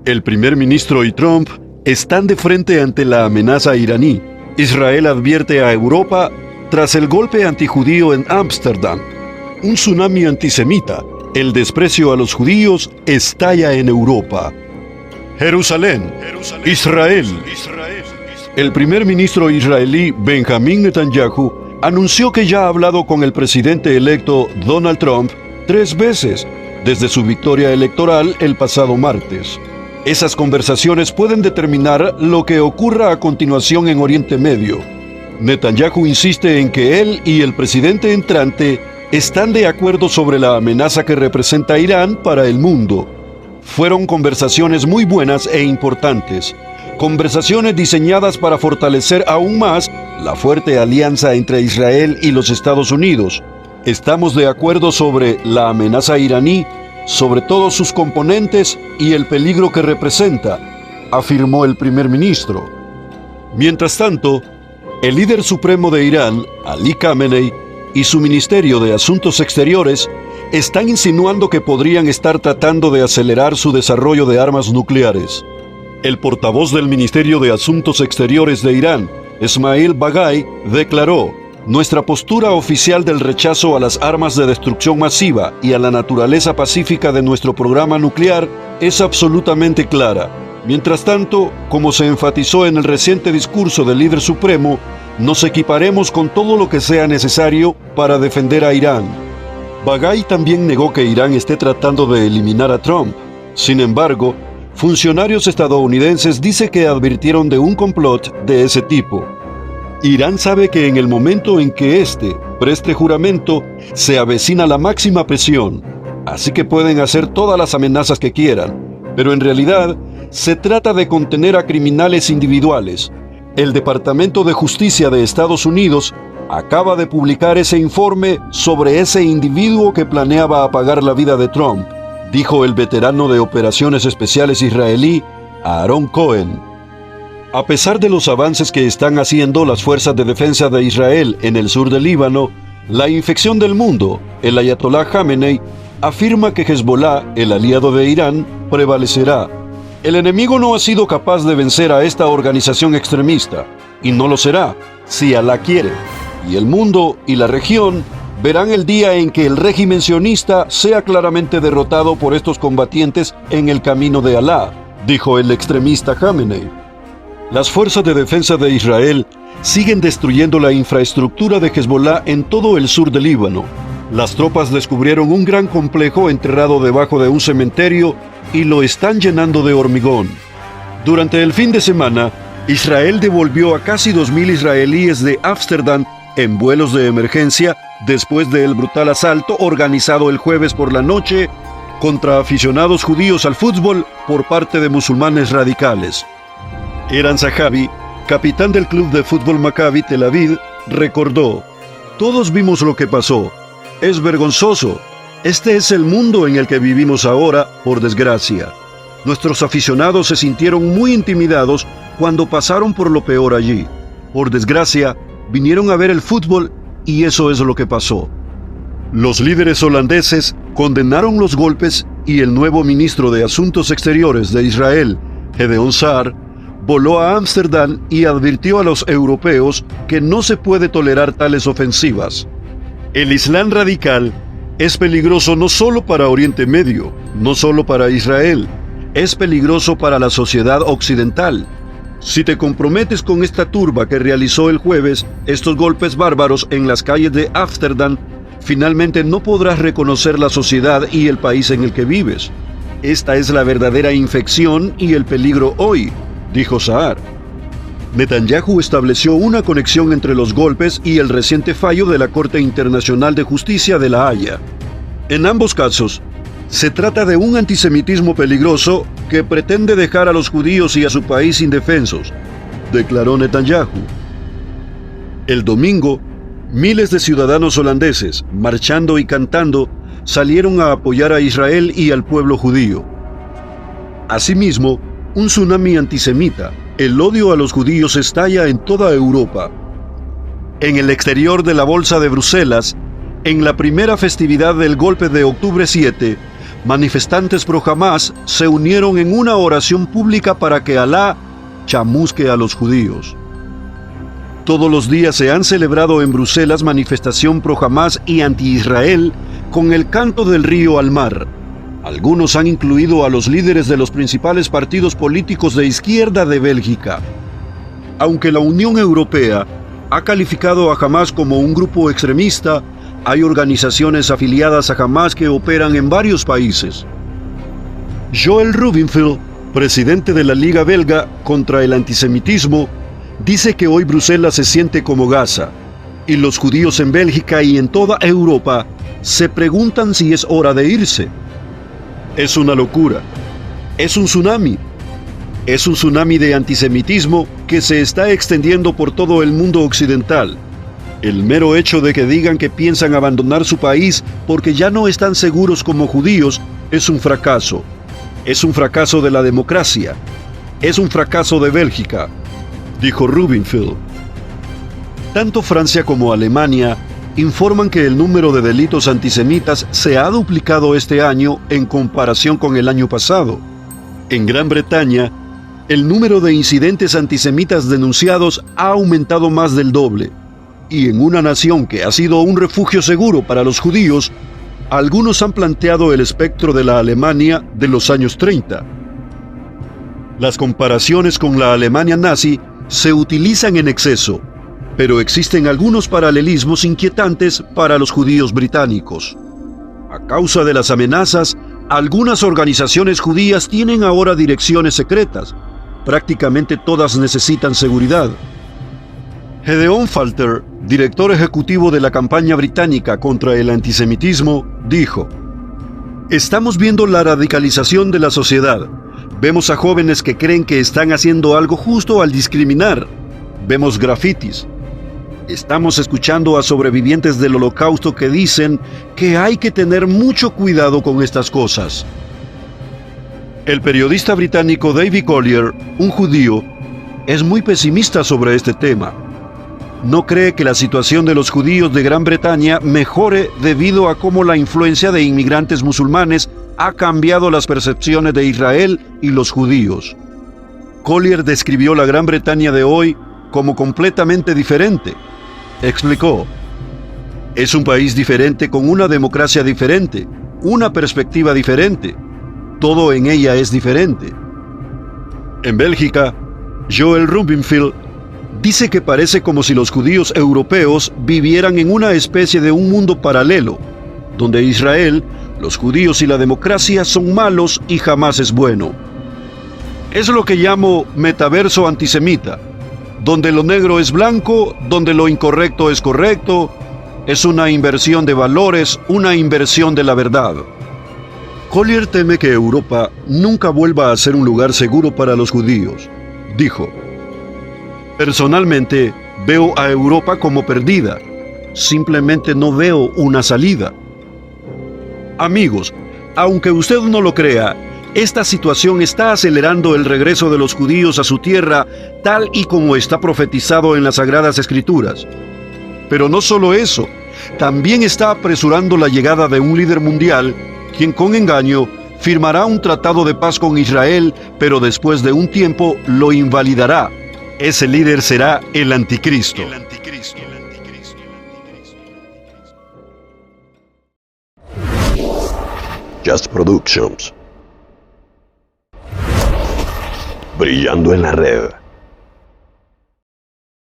El primer ministro y Trump están de frente ante la amenaza iraní. Israel advierte a Europa tras el golpe antijudío en Ámsterdam. Un tsunami antisemita, el desprecio a los judíos, estalla en Europa. Jerusalén, Israel. El primer ministro israelí Benjamín Netanyahu anunció que ya ha hablado con el presidente electo Donald Trump 3 veces desde su victoria electoral el pasado martes. Esas conversaciones pueden determinar lo que ocurra a continuación en Oriente Medio. Netanyahu insiste en que él y el presidente entrante están de acuerdo sobre la amenaza que representa Irán para el mundo. Fueron conversaciones muy buenas e importantes, conversaciones diseñadas para fortalecer aún más la fuerte alianza entre Israel y los Estados Unidos. Estamos de acuerdo sobre la amenaza iraní, sobre todos sus componentes y el peligro que representa, afirmó el primer ministro. Mientras tanto, el líder supremo de Irán, Ali Khamenei, y su Ministerio de Asuntos Exteriores están insinuando que podrían estar tratando de acelerar su desarrollo de armas nucleares. El portavoz del Ministerio de Asuntos Exteriores de Irán, Esmail Baghai, declaró: "Nuestra postura oficial del rechazo a las armas de destrucción masiva y a la naturaleza pacífica de nuestro programa nuclear es absolutamente clara. Mientras tanto, como se enfatizó en el reciente discurso del líder supremo, nos equiparemos con todo lo que sea necesario para defender a Irán". Baghai también negó que Irán esté tratando de eliminar a Trump. Sin embargo, funcionarios estadounidenses dicen que advirtieron de un complot de ese tipo. Irán sabe que en el momento en que éste preste juramento, se avecina la máxima presión, así que pueden hacer todas las amenazas que quieran, pero en realidad se trata de contener a criminales individuales. El Departamento de Justicia de Estados Unidos acaba de publicar ese informe sobre ese individuo que planeaba apagar la vida de Trump, dijo el veterano de operaciones especiales israelí, Aaron Cohen. A pesar de los avances que están haciendo las fuerzas de defensa de Israel en el sur del Líbano, la infección del mundo, el ayatolá Khamenei, afirma que Hezbollah, el aliado de Irán, prevalecerá. El enemigo no ha sido capaz de vencer a esta organización extremista, y no lo será, si Alá quiere. Y el mundo y la región verán el día en que el régimen sionista sea claramente derrotado por estos combatientes en el camino de Alá, dijo el extremista Khamenei. Las fuerzas de defensa de Israel siguen destruyendo la infraestructura de Hezbollah en todo el sur del Líbano. Las tropas descubrieron un gran complejo enterrado debajo de un cementerio y lo están llenando de hormigón. Durante el fin de semana, Israel devolvió a casi 2.000 israelíes de Ámsterdam en vuelos de emergencia después del brutal asalto organizado el jueves por la noche contra aficionados judíos al fútbol por parte de musulmanes radicales. Eran Zahavi, capitán del club de fútbol Maccabi Tel Aviv, recordó: "Todos vimos lo que pasó. Es vergonzoso. Este es el mundo en el que vivimos ahora, por desgracia. Nuestros aficionados se sintieron muy intimidados cuando pasaron por lo peor allí. Por desgracia, vinieron a ver el fútbol y eso es lo que pasó". Los líderes holandeses condenaron los golpes y el nuevo ministro de Asuntos Exteriores de Israel, Gideon Sa'ar, voló a Ámsterdam y advirtió a los europeos que no se puede tolerar tales ofensivas. El Islam radical es peligroso no solo para Oriente Medio, no solo para Israel, es peligroso para la sociedad occidental. Si te comprometes con esta turba que realizó el jueves estos golpes bárbaros en las calles de Ámsterdam, finalmente no podrás reconocer la sociedad y el país en el que vives. Esta es la verdadera infección y el peligro hoy, dijo Sa'ar. Netanyahu estableció una conexión entre los golpes y el reciente fallo de la Corte Internacional de Justicia de La Haya. En ambos casos, se trata de un antisemitismo peligroso que pretende dejar a los judíos y a su país indefensos, declaró Netanyahu. El domingo, miles de ciudadanos holandeses, marchando y cantando, salieron a apoyar a Israel y al pueblo judío. Asimismo, un tsunami antisemita, el odio a los judíos estalla en toda Europa. En el exterior de la Bolsa de Bruselas, en la primera festividad del golpe de octubre 7, manifestantes pro Hamás se unieron en una oración pública para que Alá chamusque a los judíos. Todos los días se han celebrado en Bruselas manifestación pro Hamás y anti-Israel con el canto del río al mar. Algunos han incluido a los líderes de los principales partidos políticos de izquierda de Bélgica. Aunque la Unión Europea ha calificado a Hamás como un grupo extremista, hay organizaciones afiliadas a Hamás que operan en varios países. Joël Rubinfield, presidente de la Liga Belga contra el Antisemitismo, dice que hoy Bruselas se siente como Gaza, y los judíos en Bélgica y en toda Europa se preguntan si es hora de irse. Es una locura. Es un tsunami. Es un tsunami de antisemitismo que se está extendiendo por todo el mundo occidental. El mero hecho de que digan que piensan abandonar su país porque ya no están seguros como judíos es un fracaso. Es un fracaso de la democracia. Es un fracaso de Bélgica, dijo Rubinfield. Tanto Francia como Alemania informan que el número de delitos antisemitas se ha duplicado este año en comparación con el año pasado. En Gran Bretaña, el número de incidentes antisemitas denunciados ha aumentado más del doble. Y en una nación que ha sido un refugio seguro para los judíos, algunos han planteado el espectro de la Alemania de los años 30. Las comparaciones con la Alemania nazi se utilizan en exceso, pero existen algunos paralelismos inquietantes para los judíos británicos. A causa de las amenazas, algunas organizaciones judías tienen ahora direcciones secretas. Prácticamente todas necesitan seguridad. Gedeon Falter, director ejecutivo de la campaña británica contra el antisemitismo, dijo: "Estamos viendo la radicalización de la sociedad. Vemos a jóvenes que creen que están haciendo algo justo al discriminar. Vemos grafitis. Estamos escuchando a sobrevivientes del Holocausto que dicen que hay que tener mucho cuidado con estas cosas". El periodista británico David Collier, un judío, es muy pesimista sobre este tema. No cree que la situación de los judíos de Gran Bretaña mejore debido a cómo la influencia de inmigrantes musulmanes ha cambiado las percepciones de Israel y los judíos. Collier describió la Gran Bretaña de hoy como completamente diferente. Explicó: "Es un país diferente con una democracia diferente, una perspectiva diferente. Todo en ella es diferente". En Bélgica, Joël Rubinfield dice que parece como si los judíos europeos vivieran en una especie de un mundo paralelo, donde Israel, los judíos y la democracia son malos y Hamás es bueno. Es lo que llamo metaverso antisemita, donde lo negro es blanco, donde lo incorrecto es correcto. Es una inversión de valores, una inversión de la verdad. Collier teme que Europa nunca vuelva a ser un lugar seguro para los judíos. Dijo: "Personalmente, veo a Europa como perdida. Simplemente no veo una salida". Amigos, aunque usted no lo crea, esta situación está acelerando el regreso de los judíos a su tierra, tal y como está profetizado en las Sagradas Escrituras. Pero no solo eso, también está apresurando la llegada de un líder mundial, quien con engaño firmará un tratado de paz con Israel, pero después de un tiempo lo invalidará. Ese líder será el Anticristo. Just Productions. Brillando en la red.